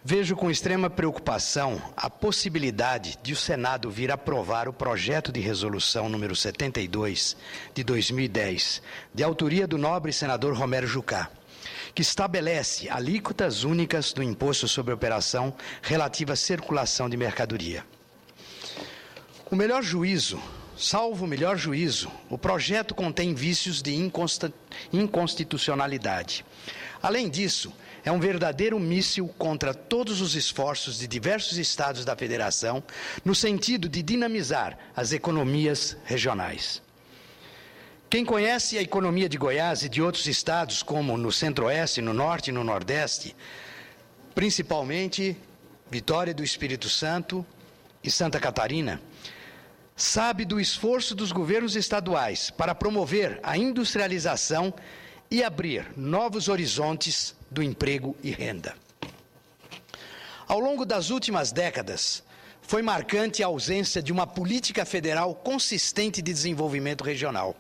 Vejo com extrema preocupação a possibilidade de o Senado vir aprovar o projeto de resolução número 72 de 2010, de autoria do nobre senador Romero Jucá, que estabelece alíquotas únicas do imposto sobre operação relativa à circulação de mercadoria. Salvo o melhor juízo, o projeto contém vícios de inconstitucionalidade. Além disso, é um verdadeiro míssil contra todos os esforços de diversos estados da federação no sentido de dinamizar as economias regionais. Quem conhece a economia de Goiás e de outros estados, como no Centro-Oeste, no Norte e no Nordeste, principalmente Vitória do Espírito Santo e Santa Catarina, sabe do esforço dos governos estaduais para promover a industrialização e abrir novos horizontes do emprego e renda. Ao longo das últimas décadas, foi marcante a ausência de uma política federal consistente de desenvolvimento regional,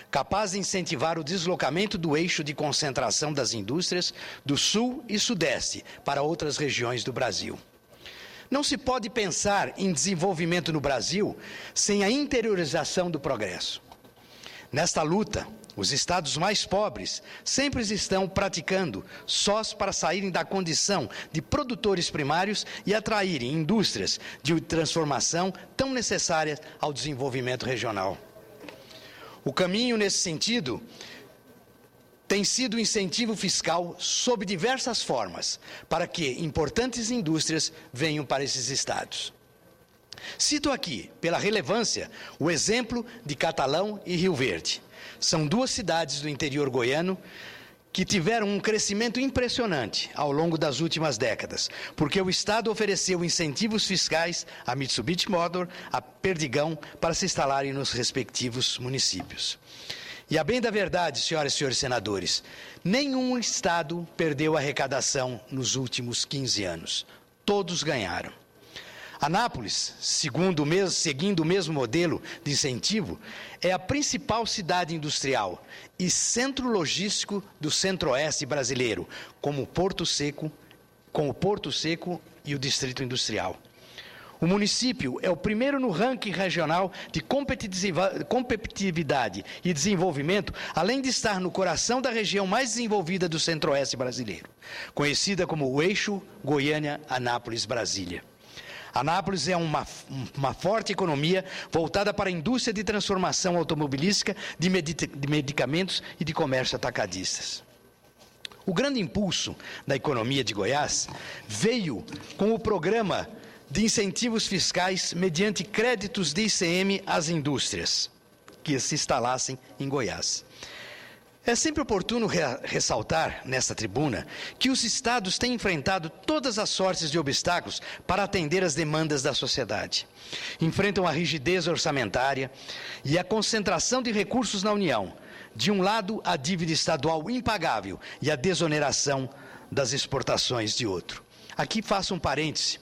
capaz de incentivar o deslocamento do eixo de concentração das indústrias do Sul e Sudeste para outras regiões do Brasil. Não se pode pensar em desenvolvimento no Brasil sem a interiorização do progresso. Nesta luta, os estados mais pobres sempre estão praticando sós para saírem da condição de produtores primários e atraírem indústrias de transformação tão necessárias ao desenvolvimento regional. O caminho nesse sentido tem sido o incentivo fiscal sob diversas formas para que importantes indústrias venham para esses estados. Cito aqui, pela relevância, o exemplo de Catalão e Rio Verde. São duas cidades do interior goiano que tiveram um crescimento impressionante ao longo das últimas décadas, porque o Estado ofereceu incentivos fiscais a Mitsubishi Motor, a Perdigão, para se instalarem nos respectivos municípios. E a bem da verdade, senhoras e senhores senadores, nenhum Estado perdeu arrecadação nos últimos 15 anos. Todos ganharam. Anápolis, seguindo o mesmo modelo de incentivo, é a principal cidade industrial e centro logístico do Centro-Oeste brasileiro, com o Porto Seco e o Distrito Industrial. O município é o primeiro no ranking regional de competitividade e desenvolvimento, além de estar no coração da região mais desenvolvida do Centro-Oeste brasileiro, conhecida como o Eixo Goiânia-Anápolis-Brasília. Anápolis é uma forte economia voltada para a indústria de transformação automobilística, de medicamentos e de comércio atacadistas. O grande impulso da economia de Goiás veio com o programa de incentivos fiscais mediante créditos de ICM às indústrias que se instalassem em Goiás. É sempre oportuno ressaltar, nesta tribuna, que os estados têm enfrentado todas as sortes de obstáculos para atender às demandas da sociedade. Enfrentam a rigidez orçamentária e a concentração de recursos na União. De um lado, a dívida estadual impagável e a desoneração das exportações de outro. Aqui faço um parêntese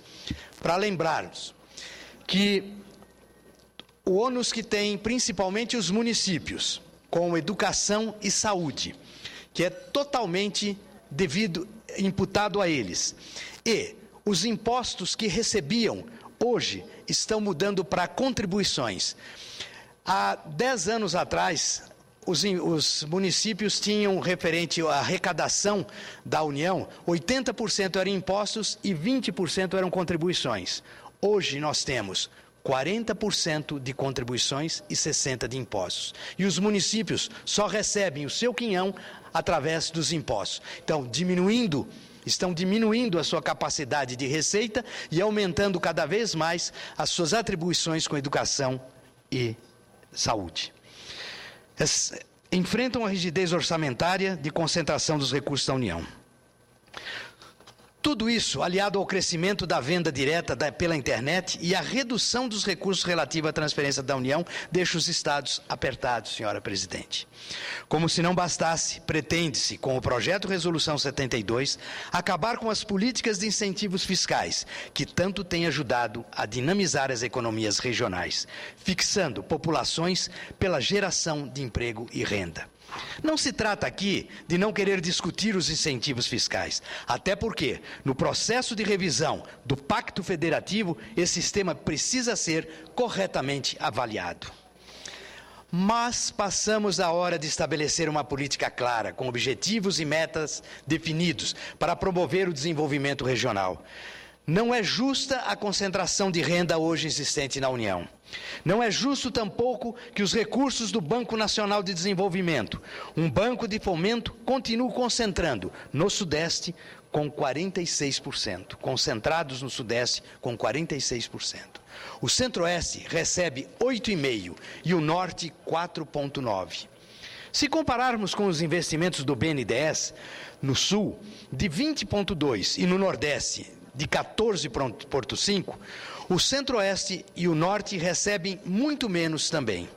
para lembrarmos que o ônus que tem principalmente os municípios, com educação e saúde, que é totalmente imputado a eles. E os impostos que recebiam, hoje, estão mudando para contribuições. Há 10 anos atrás, os municípios tinham referente à arrecadação da União, 80% eram impostos e 20% eram contribuições. Hoje nós temos 40% de contribuições e 60% de impostos. E os municípios só recebem o seu quinhão através dos impostos. Então, estão diminuindo a sua capacidade de receita e aumentando cada vez mais as suas atribuições com educação e saúde. Enfrentam a rigidez orçamentária de concentração dos recursos da União. Tudo isso, aliado ao crescimento da venda direta pela internet e à redução dos recursos relativos à transferência da União, deixa os estados apertados, senhora presidente. Como se não bastasse, pretende-se, com o projeto Resolução 72, acabar com as políticas de incentivos fiscais, que tanto têm ajudado a dinamizar as economias regionais, fixando populações pela geração de emprego e renda. Não se trata aqui de não querer discutir os incentivos fiscais, até porque, no processo de revisão do Pacto Federativo, esse sistema precisa ser corretamente avaliado. Mas passamos a hora de estabelecer uma política clara, com objetivos e metas definidos, para promover o desenvolvimento regional. Não é justa a concentração de renda hoje existente na União. Não é justo tampouco que os recursos do Banco Nacional de Desenvolvimento, um banco de fomento, continuem concentrando no Sudeste com 46%, concentrados no Sudeste com 46%. O Centro-Oeste recebe 8,5% e o Norte 4,9%. Se compararmos com os investimentos do BNDES, no Sul, de 20,2% e no Nordeste, de 14,5%, o Centro-Oeste e o Norte recebem muito menos também.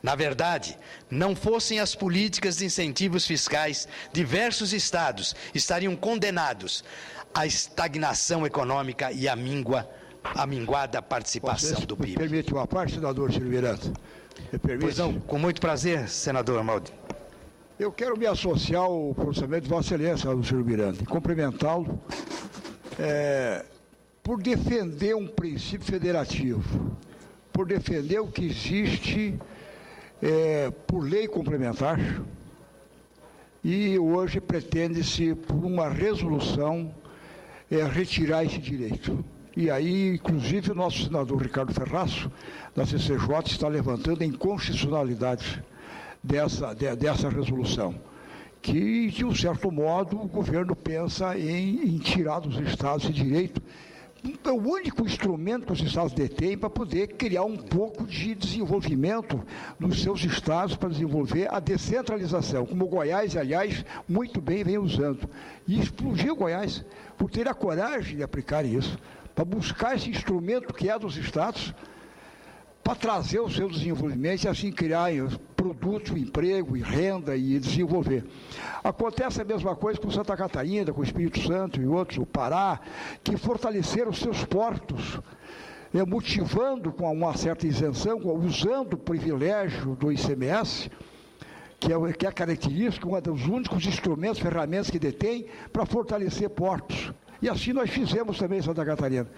Na verdade, não fossem as políticas de incentivos fiscais, diversos estados estariam condenados à estagnação econômica e à minguada participação do PIB. Me permite uma parte, senador Ciro Miranda? Pois não, com muito prazer, senador Amaldi. Eu quero me associar ao pronunciamento de Vossa Excelência, senador Ciro Miranda, e cumprimentá-lo por defender um princípio federativo, por defender o que existe por lei complementar, e hoje pretende-se, por uma resolução, retirar esse direito. E aí, inclusive, o nosso senador Ricardo Ferraço, da CCJ, está levantando a inconstitucionalidade dessa resolução, que, de um certo modo, o governo pensa em tirar dos estados esse direito. É o único instrumento que os estados detêm para poder criar um pouco de desenvolvimento nos seus estados, para desenvolver a descentralização, como o Goiás, aliás, muito bem vem usando. E explodiu o Goiás por ter a coragem de aplicar isso, para buscar esse instrumento que é dos estados, para trazer o seu desenvolvimento e assim criar produto, emprego e renda e desenvolver. Acontece a mesma coisa com Santa Catarina, com o Espírito Santo e outros, o Pará, que fortaleceram os seus portos, motivando com uma certa isenção, usando o privilégio do ICMS, que é a característica, um dos únicos instrumentos, ferramentas que detém para fortalecer portos. E assim nós fizemos também em Santa Catarina.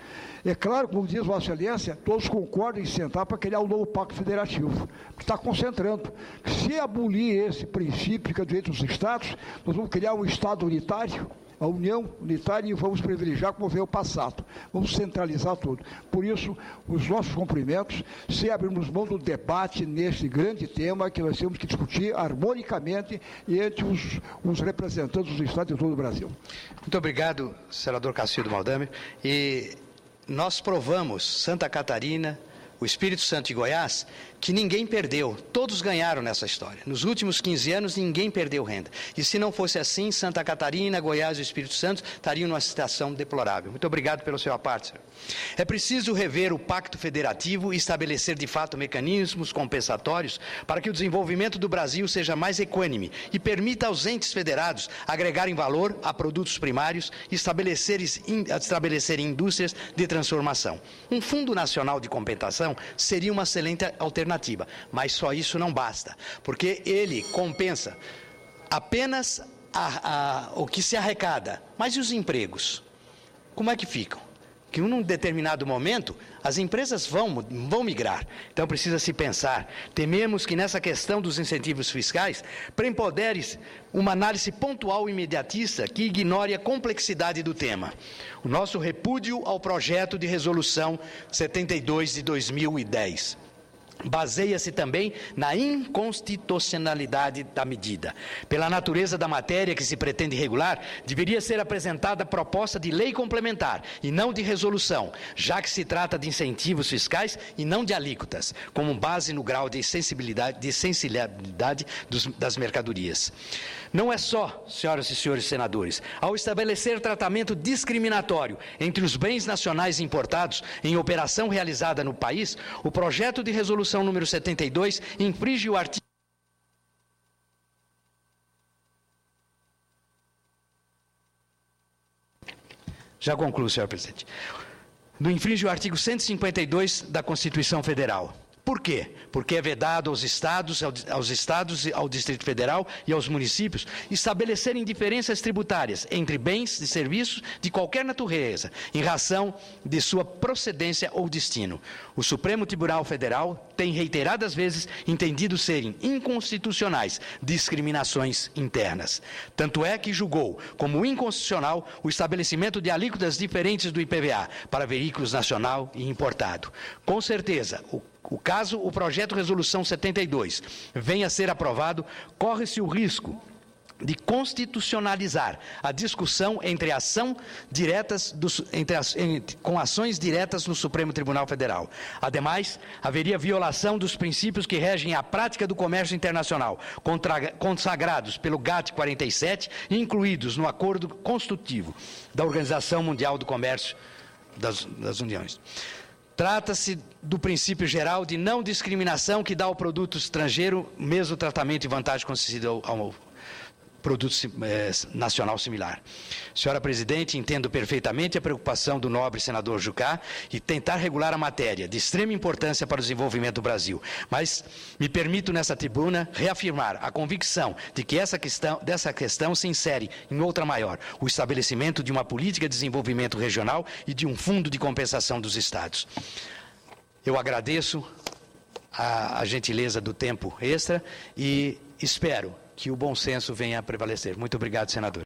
É claro, como diz Vossa Excelência, todos concordam em sentar para criar um novo pacto federativo, que está concentrando. Se abolir esse princípio que é direito dos estados, nós vamos criar um estado unitário, a União unitária, e vamos privilegiar como veio o passado. Vamos centralizar tudo. Por isso, os nossos cumprimentos, sem abrirmos mão do debate nesse grande tema que nós temos que discutir harmonicamente entre os representantes dos estados de todo o Brasil. Muito obrigado, senador Cacildo Maldame. E nós provamos, Santa Catarina, o Espírito Santo e Goiás, que ninguém perdeu, todos ganharam nessa história. Nos últimos 15 anos, ninguém perdeu renda. E se não fosse assim, Santa Catarina, Goiás e o Espírito Santo estariam numa situação deplorável. Muito obrigado pela sua parte, senhor. É preciso rever o Pacto Federativo e estabelecer, de fato, mecanismos compensatórios para que o desenvolvimento do Brasil seja mais equânime e permita aos entes federados agregarem valor a produtos primários e estabelecerem indústrias de transformação. Um Fundo Nacional de Compensação seria uma excelente alternativa, mas só isso não basta, porque ele compensa apenas o que se arrecada, mas e os empregos? Como é que ficam? Que num determinado momento as empresas vão migrar, então precisa se pensar. Tememos que nessa questão dos incentivos fiscais prepondere uma análise pontual e imediatista que ignore a complexidade do tema. O nosso repúdio ao projeto de resolução 72 de 2010. Baseia-se também na inconstitucionalidade da medida. Pela natureza da matéria que se pretende regular, deveria ser apresentada proposta de lei complementar e não de resolução, já que se trata de incentivos fiscais e não de alíquotas, como base no grau de sensibilidade das mercadorias. Não é só, senhoras e senhores senadores, ao estabelecer tratamento discriminatório entre os bens nacionais importados em operação realizada no país, o projeto de resolução número 72 infringe o artigo. Já concluo, senhor presidente. Infringe o artigo 152 da Constituição Federal. Por quê? Porque é vedado aos estados, ao Distrito Federal e aos municípios estabelecerem diferenças tributárias entre bens e serviços de qualquer natureza, em razão de sua procedência ou destino. O Supremo Tribunal Federal tem reiteradas vezes entendido serem inconstitucionais discriminações internas. Tanto é que julgou como inconstitucional o estabelecimento de alíquotas diferentes do IPVA para veículos nacional e importado. Com certeza, caso o projeto Resolução 72 venha a ser aprovado, corre-se o risco de constitucionalizar a discussão entre com ações diretas no Supremo Tribunal Federal. Ademais, haveria violação dos princípios que regem a prática do comércio internacional, consagrados pelo GATT 47 e incluídos no Acordo Constitutivo da Organização Mundial do Comércio das Uniões. Trata-se do princípio geral de não discriminação que dá ao produto estrangeiro o mesmo tratamento e vantagem concedido ao produto nacional similar. Senhora Presidente, entendo perfeitamente a preocupação do nobre senador Jucá e tentar regular a matéria de extrema importância para o desenvolvimento do Brasil, mas me permito nessa tribuna reafirmar a convicção de que dessa questão se insere em outra maior, o estabelecimento de uma política de desenvolvimento regional e de um fundo de compensação dos estados. Eu agradeço a gentileza do tempo extra e espero que o bom senso venha a prevalecer. Muito obrigado, senador.